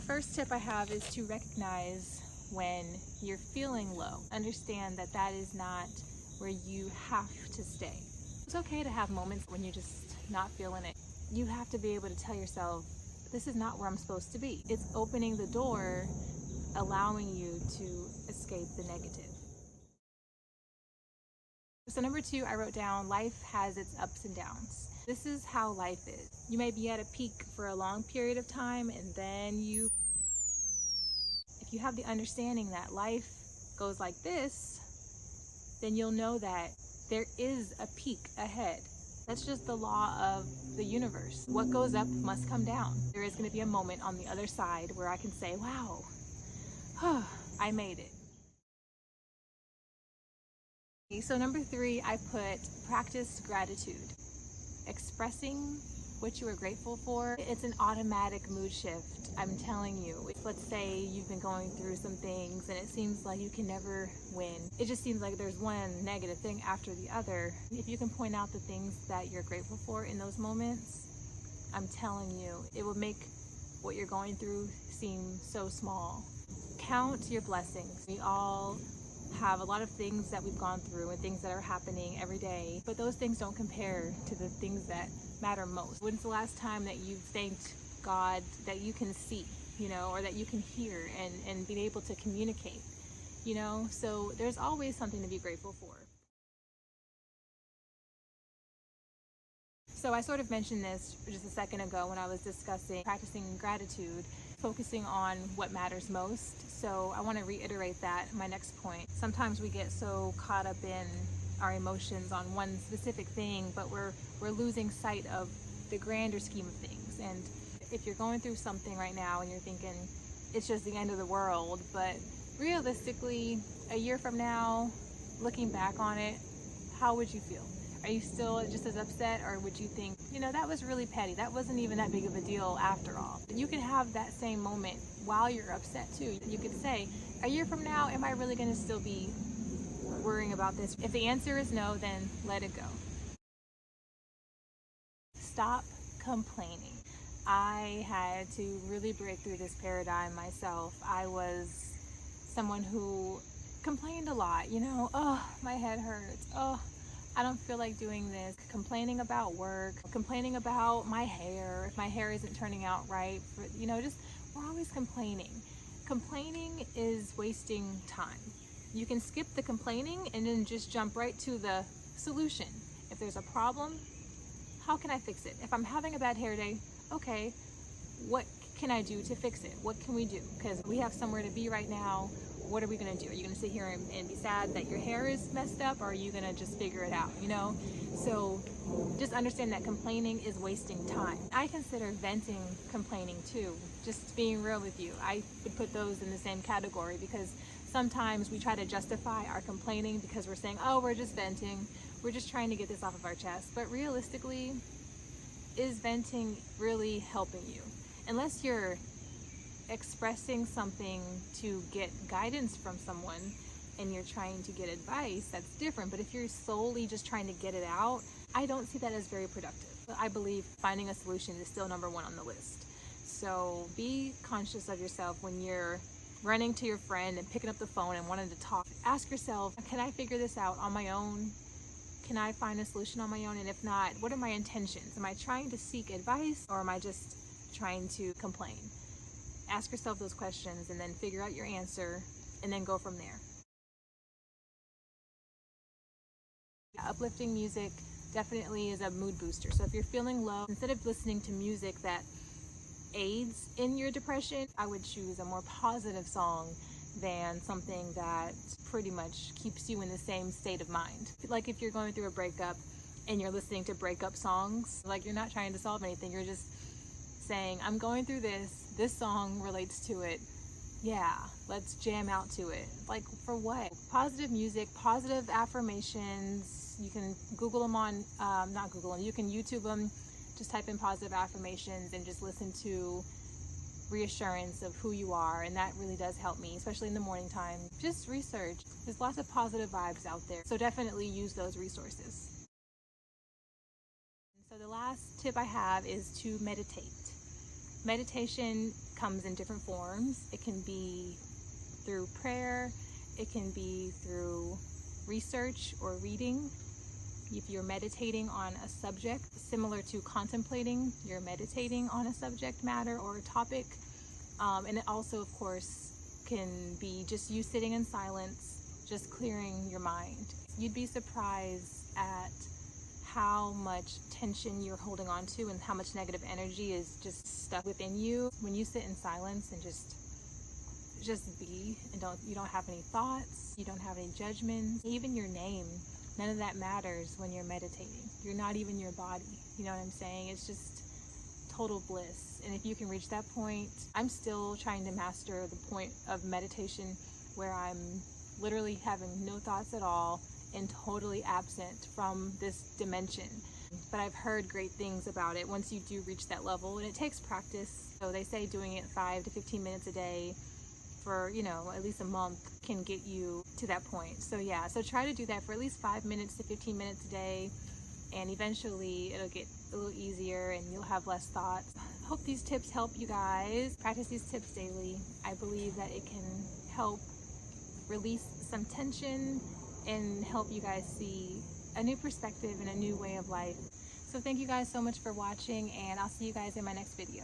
first tip I have is to recognize when you're feeling low. Understand that that is not where you have to stay. It's okay to have moments when you're just not feeling it. You have to be able to tell yourself, this is not where I'm supposed to be. It's opening the door, allowing you to escape the negative. So number 2, I wrote down, life has its ups and downs. This is how life is. You may be at a peak for a long period of time, and then if you have the understanding that life goes like this, then you'll know that there is a peak ahead. That's just the law of the universe. What goes up must come down. There is going to be a moment on the other side where I can say, wow, I made it. So number 3, I put practice gratitude. Expressing what you are grateful for, it's an automatic mood shift. I'm telling you, let's say you've been going through some things and it seems like you can never win. It just seems like there's one negative thing after the other. If you can point out the things that you're grateful for in those moments, I'm telling you, it will make what you're going through seem so small. Count your blessings. We all have a lot of things that we've gone through and things that are happening every day, but those things don't compare to the things that matter most. When's the last time that you've thanked God that you can see, or that you can hear and be able to communicate, So there's always something to be grateful for. So I sort of mentioned this just a second ago when I was discussing practicing gratitude, focusing on what matters most. So I want to reiterate that, my next point. Sometimes we get so caught up in our emotions on one specific thing, but we're losing sight of the grander scheme of things. And if you're going through something right now and you're thinking it's just the end of the world, but realistically, a year from now, looking back on it, how would you feel? Are you still just as upset, or would you think, that was really petty, that wasn't even that big of a deal after all? You can have that same moment while you're upset too. You could say, a year from now, am I really going to still be worrying about this? If the answer is no, then let it go. Stop complaining. I had to really break through this paradigm myself. I was someone who complained a lot, oh, my head hurts, oh, I don't feel like doing this. Complaining about work, complaining about my hair, if my hair isn't turning out right, we're always complaining. Complaining is wasting time. You can skip the complaining and then just jump right to the solution. If there's a problem, how can I fix it? If I'm having a bad hair day, okay, what can I do to fix it? What can we do? Because we have somewhere to be right now. What are we going to do? Are you going to sit here and be sad that your hair is messed up, or are you going to just figure it out, So just understand that complaining is wasting time. I consider venting complaining too, just being real with you. I would put those in the same category, because sometimes we try to justify our complaining because we're saying, oh, we're just venting. We're just trying to get this off of our chest. But realistically, is venting really helping you? Unless you're expressing something to get guidance from someone and you're trying to get advice, that's different. But if you're solely just trying to get it out, I don't see that as very productive. I believe finding a solution is still number 1 on the list. So be conscious of yourself when you're running to your friend and picking up the phone and wanting to talk. Ask yourself, can I figure this out on my own? Can I find a solution on my own? And if not, what are my intentions? Am I trying to seek advice, or am I just trying to complain? Ask yourself those questions and then figure out your answer and then go from there. Uplifting music definitely is a mood booster. So if you're feeling low, instead of listening to music that aids in your depression, I would choose a more positive song than something that pretty much keeps you in the same state of mind. Like if you're going through a breakup and you're listening to breakup songs, like you're not trying to solve anything, you're just saying, I'm going through this song relates to it, yeah, let's jam out to it. Like, for what? Positive music, positive affirmations. You can Google them on, not Google them, you can YouTube them. Just type in positive affirmations and just listen to reassurance of who you are, and that really does help me, especially in the morning time. Just research. There's lots of positive vibes out there, so definitely use those resources. So the last tip I have is to meditate. Meditation comes in different forms. It can be through prayer, it can be through research or reading. If you're meditating on a subject, similar to contemplating, you're meditating on a subject matter or a topic. And it also, of course, can be just you sitting in silence, just clearing your mind. You'd be surprised at how much tension you're holding on to and how much negative energy is just stuck within you. When you sit in silence and just be, and you don't have any thoughts, you don't have any judgments, even your name, none of that matters when you're meditating. You're not even your body, you know what I'm saying? It's just total bliss. And if you can reach that point, I'm still trying to master the point of meditation where I'm literally having no thoughts at all and totally absent from this dimension. But I've heard great things about it once you do reach that level, and it takes practice. So they say doing it 5 to 15 minutes a day for, at least a month can get you to that point. So yeah, so try to do that for at least 5 minutes to 15 minutes a day, and eventually it'll get a little easier and you'll have less thoughts. Hope these tips help you guys. Practice these tips daily. I believe that it can help release some tension and help you guys see a new perspective and a new way of life. So thank you guys so much for watching, and I'll see you guys in my next video.